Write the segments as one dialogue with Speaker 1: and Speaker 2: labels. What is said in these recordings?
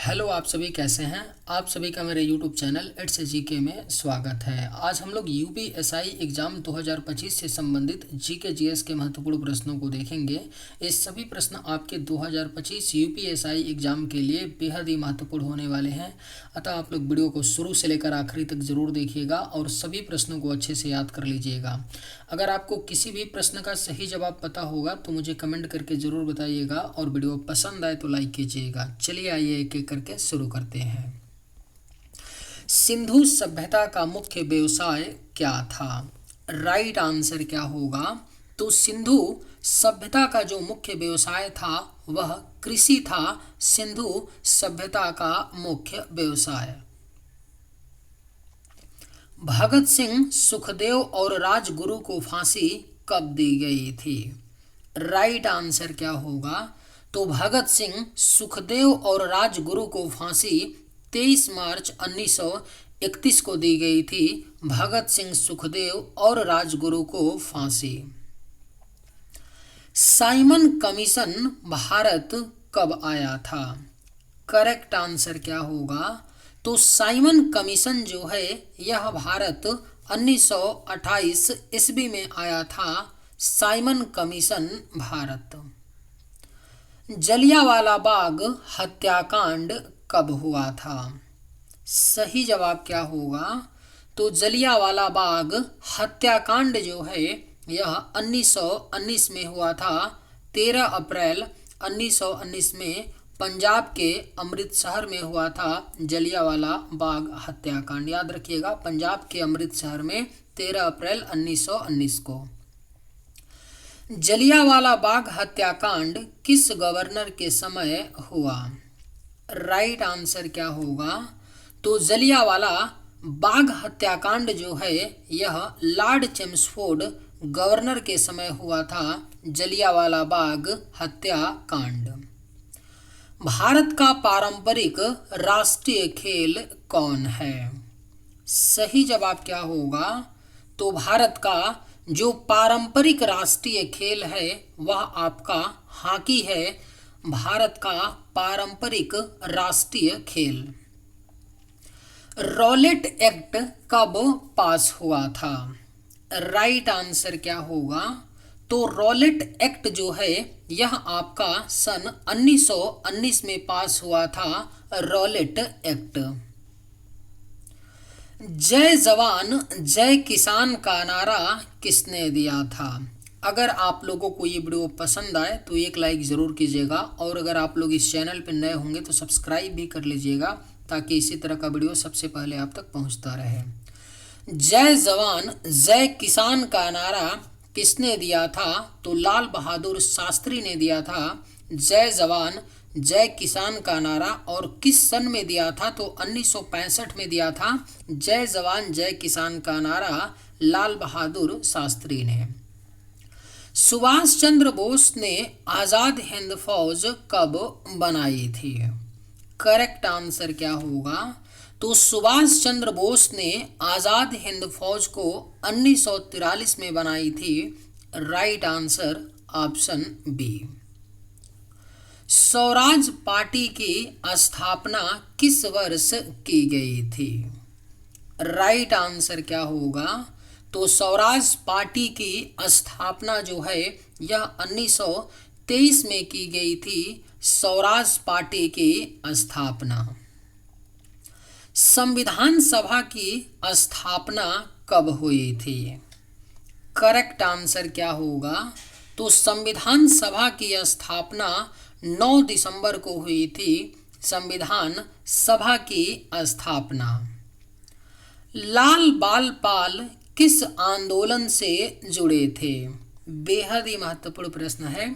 Speaker 1: Hello, आप सभी कैसे हैं। आप सभी का मेरे यूट्यूब चैनल इट्स जीके में स्वागत है। आज हम लोग यूपीएसआई एग्ज़ाम 2025 से संबंधित जीके जीएस के महत्वपूर्ण प्रश्नों को देखेंगे। ये सभी प्रश्न आपके 2025 यूपीएसआई एग्ज़ाम के लिए बेहद ही महत्वपूर्ण होने वाले हैं। अतः आप लोग वीडियो को शुरू से लेकर आखिरी तक ज़रूर देखिएगा और सभी प्रश्नों को अच्छे से याद कर लीजिएगा। अगर आपको किसी भी प्रश्न का सही जवाब पता होगा तो मुझे कमेंट करके ज़रूर बताइएगा और वीडियो पसंद आए तो लाइक कीजिएगा। चलिए आइए एक एक करके शुरू करते हैं। सिंधु सभ्यता का मुख्य व्यवसाय क्या था? राइट आंसर क्या होगा? तो सिंधु सभ्यता का जो मुख्य व्यवसाय था वह कृषि था। सिंधु सभ्यता का मुख्य व्यवसाय। भगत सिंह, सुखदेव और राजगुरु को फांसी कब दी गई थी? राइट आंसर क्या होगा? तो भगत सिंह, सुखदेव और राजगुरु को फांसी 23 मार्च 1931 को दी गई थी। भगत सिंह, सुखदेव और राजगुरु को फांसी। साइमन कमीशन भारत कब आया था? करेक्ट आंसर क्या होगा? तो साइमन कमीशन जो है यह भारत 1928 ईस्वी में आया था। Simon commission Bharat. जलियांवाला बाग हत्याकांड कब हुआ था? सही जवाब क्या होगा? तो जलियांवाला बाग हत्याकांड जो है यह 1919 में हुआ था। 13 अप्रैल 1919 में पंजाब के अमृतसर में हुआ था जलियांवाला बाग हत्याकांड। याद रखिएगा, पंजाब के अमृतसर में 13 अप्रैल 1919 को। जलियांवाला बाग हत्याकांड किस गवर्नर के समय हुआ? राइट आंसर क्या होगा? तो जलियांवाला बाग हत्याकांड जो है यह लॉर्ड चेम्सफोर्ड गवर्नर के समय हुआ था। जलियांवाला बाग हत्याकांड। भारत का पारंपरिक राष्ट्रीय खेल कौन है? सही जवाब क्या होगा? तो भारत का जो पारंपरिक राष्ट्रीय खेल है वह आपका हॉकी है। भारत का पारंपरिक राष्ट्रीय खेल। रॉलेट एक्ट कब पास हुआ था? राइट आंसर क्या होगा? तो रॉलेट एक्ट जो है यह आपका सन 1919 में पास हुआ था। Rowlatt act. जय जवान जय किसान का नारा किसने दिया था? अगर आप लोगों को ये वीडियो पसंद आए तो एक लाइक ज़रूर कीजिएगा और अगर आप लोग इस चैनल पर नए होंगे तो सब्सक्राइब भी कर लीजिएगा ताकि इसी तरह का वीडियो सबसे पहले आप तक पहुंचता रहे। जय जवान जय किसान का नारा किसने दिया था? तो लाल बहादुर शास्त्री ने दिया था जय जवान जय किसान का नारा। और किस सन में दिया था? तो 1965 में दिया था जय जवान जय किसान का नारा लाल बहादुर शास्त्री ने। सुभाष चंद्र बोस ने आज़ाद हिंद फौज कब बनाई थी? करेक्ट आंसर क्या होगा? तो सुभाष चंद्र बोस ने आज़ाद हिंद फौज को 1943 में बनाई थी। Right answer option B. Swaraj party की स्थापना किस वर्ष की गई थी? राइट आंसर क्या होगा? तो स्वराज पार्टी की स्थापना जो है यह 1923 में की गई थी। स्वराज पार्टी की स्थापना। संविधान सभा की स्थापना कब हुई थी? करेक्ट आंसर क्या होगा? तो संविधान सभा की स्थापना 9 दिसंबर को हुई थी। संविधान सभा की स्थापना। लाल बाल पाल किस आंदोलन से जुड़े थे? बेहद ही महत्वपूर्ण प्रश्न है।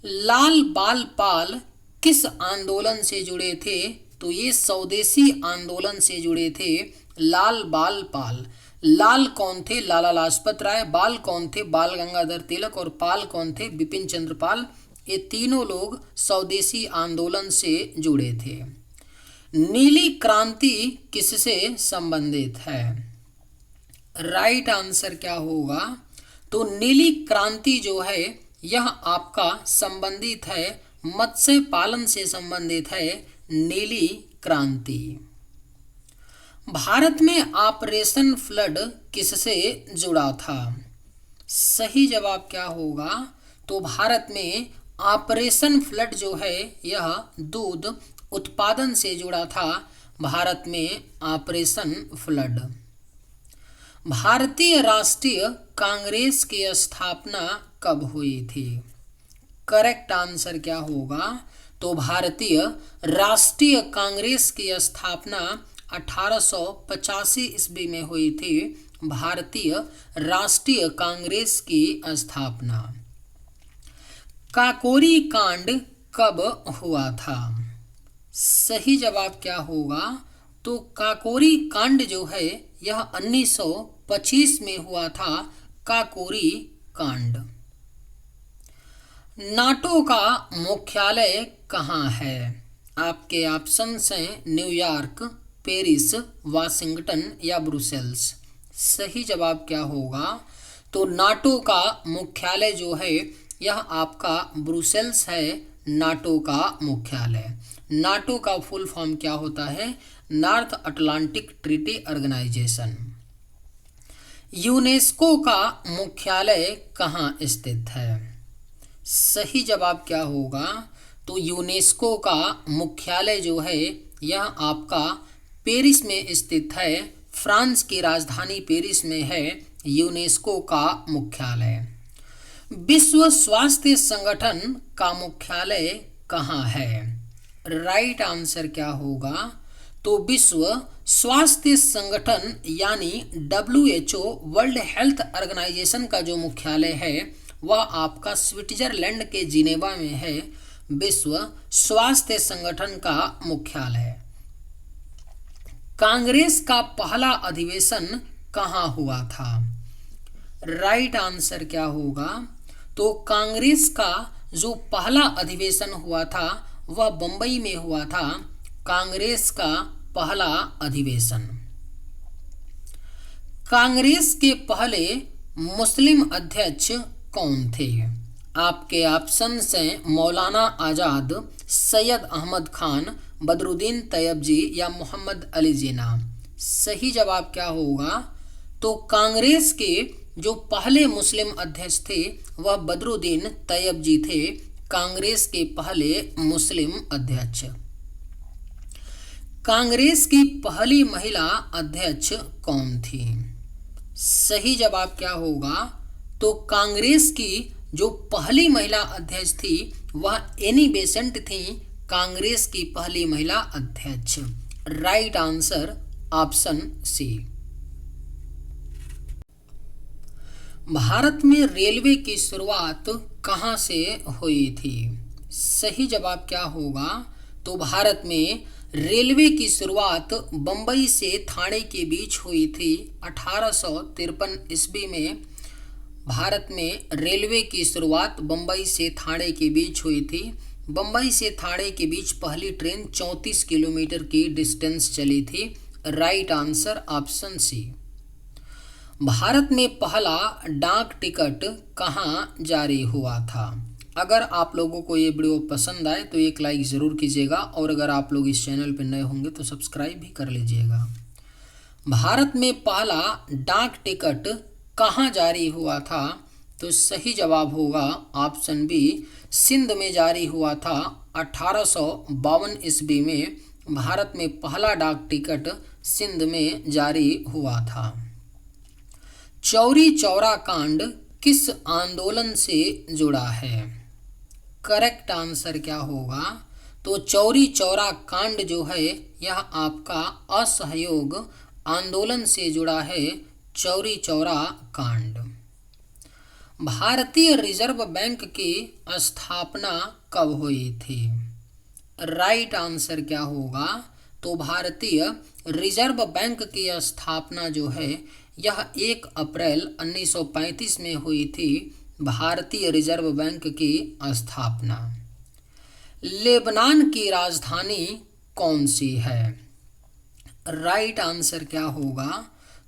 Speaker 1: लाल बाल पाल किस आंदोलन से जुड़े थे? तो ये स्वदेशी आंदोलन से जुड़े थे। लाल बाल पाल। लाल कौन थे? लाला लाजपत राय। बाल कौन थे? बाल गंगाधर तिलक। और पाल कौन थे? बिपिन चंद्र पाल। ये तीनों लोग स्वदेशी आंदोलन से जुड़े थे। नीली क्रांति किससे संबंधित है? राइट आंसर क्या होगा? तो नीली क्रांति जो है यह आपका संबंधित है, मत्स्य पालन से संबंधित है। नीली क्रांति। भारत में ऑपरेशन फ्लड किससे जुड़ा था? सही जवाब क्या होगा? तो भारत में ऑपरेशन फ्लड जो है यह दूध उत्पादन से जुड़ा था। भारत में ऑपरेशन फ्लड। भारतीय राष्ट्रीय कांग्रेस की स्थापना कब हुई थी? करेक्ट आंसर क्या होगा? तो भारतीय राष्ट्रीय कांग्रेस की स्थापना 1885 ईस्वी में हुई थी। भारतीय राष्ट्रीय कांग्रेस की स्थापना। काकोरी कांड कब हुआ था? सही जवाब क्या होगा? तो काकोरी कांड जो है यह 1925 में हुआ था। काकोरी कांड। नाटो का मुख्यालय कहाँ है? आपके ऑप्शंस हैं न्यूयॉर्क, पेरिस, वाशिंगटन या ब्रुसेल्स। सही जवाब क्या होगा? तो नाटो का मुख्यालय जो है यह आपका ब्रुसेल्स है। नाटो का मुख्यालय। नाटो का फुल फॉर्म क्या होता है? North Atlantic Treaty Organization. UNESCO का मुख्यालय कहाँ स्थित है? सही जवाब क्या होगा? तो यूनेस्को का मुख्यालय जो है यह आपका पेरिस में स्थित है। फ्रांस की राजधानी पेरिस में है यूनेस्को का मुख्यालय। विश्व स्वास्थ्य संगठन का मुख्यालय कहाँ है? राइट आंसर क्या होगा? तो विश्व स्वास्थ्य संगठन यानी WHO वर्ल्ड हेल्थ ऑर्गेनाइजेशन का जो मुख्यालय है वह आपका स्विट्जरलैंड के जिनेवा में है। विश्व स्वास्थ्य संगठन का मुख्यालय। कांग्रेस का पहला अधिवेशन कहाँ हुआ था? राइट आंसर क्या होगा? तो कांग्रेस का जो पहला अधिवेशन हुआ था वह बंबई में हुआ था। कांग्रेस का पहला अधिवेशन। कांग्रेस के पहले मुस्लिम अध्यक्ष कौन थे? आपके ऑप्शंस हैं मौलाना आज़ाद, सैयद अहमद खान, बदरुद्दीन तैयबजी या मोहम्मद अली जिन्ना। सही जवाब क्या होगा? तो कांग्रेस के जो पहले मुस्लिम अध्यक्ष थे वह बदरुद्दीन तैयबजी थे। कांग्रेस के पहले मुस्लिम अध्यक्ष। कांग्रेस की पहली महिला अध्यक्ष कौन थी? सही जवाब क्या होगा? तो कांग्रेस की जो पहली महिला अध्यक्ष थी वह एनी बेसेंट थी। कांग्रेस की पहली महिला अध्यक्ष। Right answer option C. Bharat में रेलवे की शुरुआत कहाँ से हुई थी? सही जवाब क्या होगा? तो भारत में रेलवे की शुरुआत बंबई से ठाणे के बीच हुई थी। 1853 ईस्वी में भारत में रेलवे की शुरुआत बंबई से ठाणे के बीच हुई थी। बंबई से ठाणे के बीच पहली ट्रेन 34 किलोमीटर की डिस्टेंस चली थी। Right answer option C. Bharat में पहला डाक टिकट कहाँ जारी हुआ था? अगर आप लोगों को ये वीडियो पसंद आए तो एक लाइक ज़रूर कीजिएगा और अगर आप लोग इस चैनल पर नए होंगे तो सब्सक्राइब भी कर लीजिएगा। भारत में पहला डाक टिकट कहाँ जारी हुआ था? तो सही जवाब होगा ऑप्शन बी, सिंध में जारी हुआ था। 1852 ईस्वी में भारत में पहला डाक टिकट सिंध में जारी हुआ था। चौरी चौरा कांड किस आंदोलन से जुड़ा है? करेक्ट आंसर क्या होगा? तो चौरी चौरा कांड जो है यह आपका असहयोग आंदोलन से जुड़ा है। चौरी चौरा कांड। भारतीय रिजर्व बैंक की स्थापना कब हुई थी? राइट आंसर क्या होगा? तो भारतीय रिजर्व बैंक की स्थापना जो है यह 1 अप्रैल 1935 में हुई थी। भारतीय रिजर्व बैंक की स्थापना। लेबनान की राजधानी कौन सी है? राइट आंसर क्या होगा?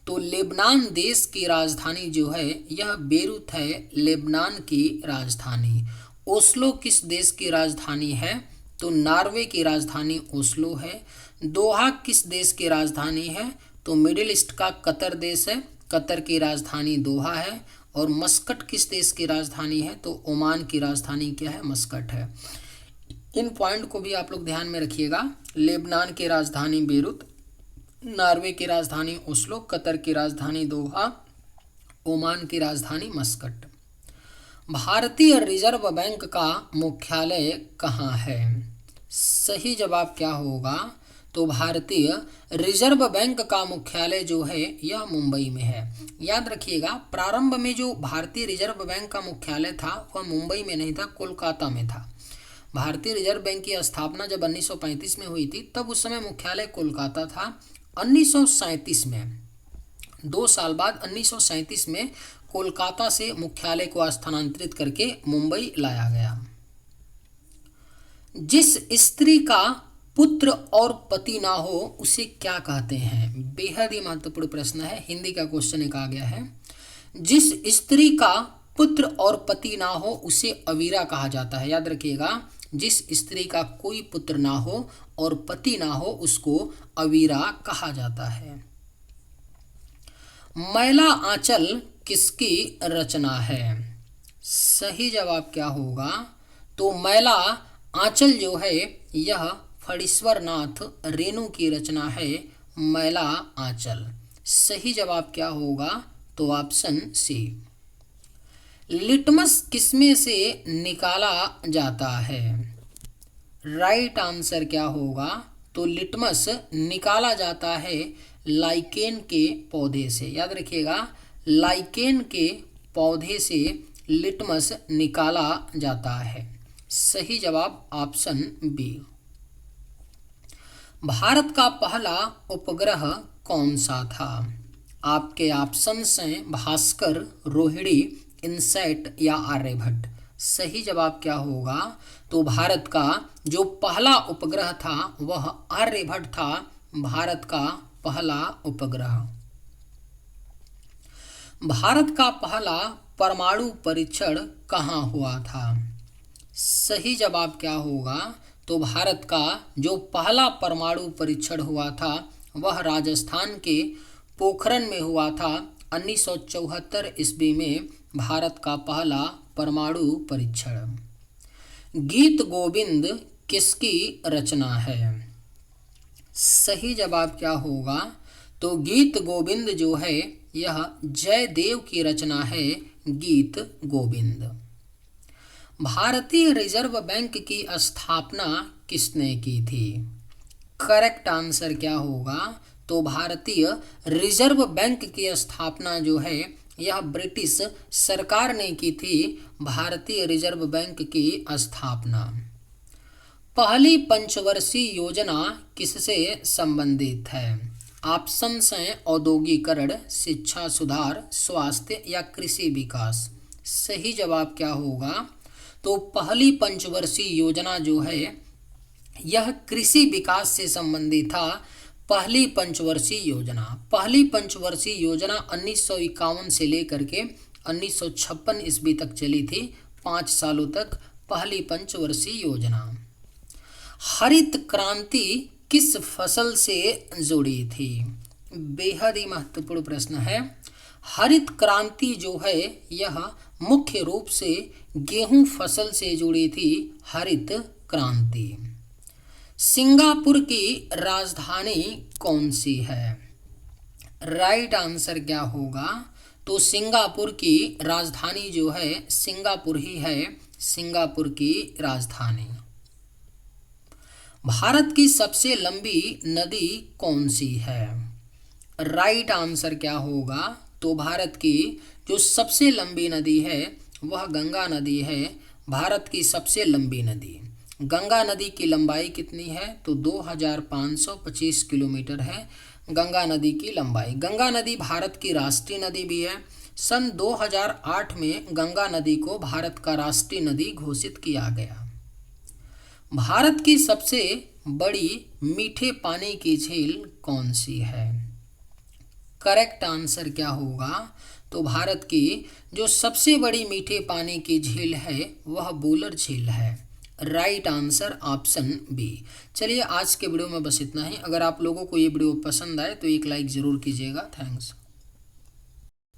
Speaker 1: तो लेबनान देश की राजधानी जो है यह बेरूत है। लेबनान की राजधानी। ओस्लो किस देश की राजधानी है? तो नॉर्वे की राजधानी ओस्लो है। दोहा किस देश की राजधानी है? तो मिडिल ईस्ट का कतर देश है, कतर की राजधानी दोहा है। और मस्कट किस देश की राजधानी है? तो ओमान की राजधानी क्या है? मस्कट है। इन पॉइंट को भी आप लोग ध्यान में रखिएगा। लेबनान की राजधानी बेरूत, नॉर्वे की राजधानी ओस्लो, कतर की राजधानी दोहा, ओमान की राजधानी मस्कट। भारतीय रिजर्व बैंक का मुख्यालय कहाँ है? सही जवाब क्या होगा? तो भारतीय रिजर्व बैंक का मुख्यालय जो है यह मुंबई में है। याद रखिएगा, प्रारंभ में जो भारतीय रिजर्व बैंक का मुख्यालय था वह मुंबई में नहीं था, कोलकाता में था। भारतीय रिजर्व बैंक की स्थापना जब 1935 में हुई थी तब उस समय मुख्यालय कोलकाता था। 1937 में, 2 साल बाद 1937 में कोलकाता से मुख्यालय को स्थानांतरित करके मुंबई लाया गया। जिस स्त्री का पुत्र और पति ना हो उसे क्या कहते हैं? बेहद ही महत्वपूर्ण प्रश्न है, हिंदी का क्वेश्चन एक आ गया है। जिस स्त्री का पुत्र और पति ना हो उसे अवीरा कहा जाता है। याद रखिएगा, जिस स्त्री का कोई पुत्र ना हो और पति ना हो उसको अवीरा कहा जाता है। मैला आंचल किसकी रचना है? सही जवाब क्या होगा? तो मैला आंचल जो है यह फणीश्वर नाथ रेणु की रचना है, मैला आंचल। सही जवाब क्या होगा? तो ऑप्शन सी। लिटमस किसमें से निकाला जाता है? राइट आंसर क्या होगा? तो लिटमस निकाला जाता है लाइकेन के पौधे से। याद रखिएगा, लाइकेन के पौधे से लिटमस निकाला जाता है। सही जवाब ऑप्शन बी। भारत का पहला उपग्रह कौन सा था? आपके ऑप्शंस हैं भास्कर, रोहिणी, इनसैट या आर्यभट्ट। सही जवाब क्या होगा? तो भारत का जो पहला उपग्रह था वह आर्यभट्ट था, भारत का पहला उपग्रह। भारत का पहला परमाणु परीक्षण कहाँ हुआ था? सही जवाब क्या होगा? तो भारत का जो पहला परमाणु परीक्षण हुआ था वह राजस्थान के पोखरण में हुआ था। 1974 ईस्वी में भारत का पहला परमाणु परीक्षण। गीत गोविंद किसकी रचना है? सही जवाब क्या होगा? तो गीत गोविंद जो है यह जयदेव की रचना है, गीत गोविंद। भारतीय रिजर्व बैंक की स्थापना किसने की थी? करेक्ट आंसर क्या होगा? तो भारतीय रिजर्व बैंक की स्थापना जो है यह ब्रिटिश सरकार ने की थी, भारतीय रिजर्व बैंक की स्थापना। पहली पंचवर्षीय योजना किससे संबंधित है? ऑप्शंस हैं औद्योगिकरण, शिक्षा सुधार, स्वास्थ्य या कृषि विकास। सही जवाब क्या होगा? तो पहली पंचवर्षीय योजना जो है यह कृषि विकास से संबंधित था। पहली पंचवर्षीय योजना 1951 से लेकर के 1956 ईस्वी तक चली थी, 5 सालों तक पहली पंचवर्षीय योजना। हरित क्रांति किस फसल से जुड़ी थी? बेहद ही महत्वपूर्ण प्रश्न है। हरित क्रांति जो है यह मुख्य रूप से गेहूं फसल से जुड़ी थी, हरित क्रांति। सिंगापुर की राजधानी कौन सी है? राइट आंसर क्या होगा? तो सिंगापुर की राजधानी जो है सिंगापुर ही है, सिंगापुर की राजधानी। भारत की सबसे लंबी नदी कौन सी है? राइट आंसर क्या होगा? तो भारत की जो सबसे लंबी नदी है वह गंगा नदी है, भारत की सबसे लंबी नदी। गंगा नदी की लंबाई कितनी है? तो 2525 किलोमीटर है गंगा नदी की लंबाई। गंगा नदी भारत की राष्ट्रीय नदी भी है। सन 2008 में गंगा नदी को भारत का राष्ट्रीय नदी घोषित किया गया। भारत की सबसे बड़ी मीठे पानी की झील कौन सी है? करेक्ट आंसर क्या होगा? तो भारत की जो सबसे बड़ी मीठे पानी की झील है वह वुलर झील है। Right answer option B. चलिए आज के वीडियो में बस इतना ही। अगर आप लोगों को ये वीडियो पसंद आए तो एक लाइक ज़रूर कीजिएगा। थैंक्स।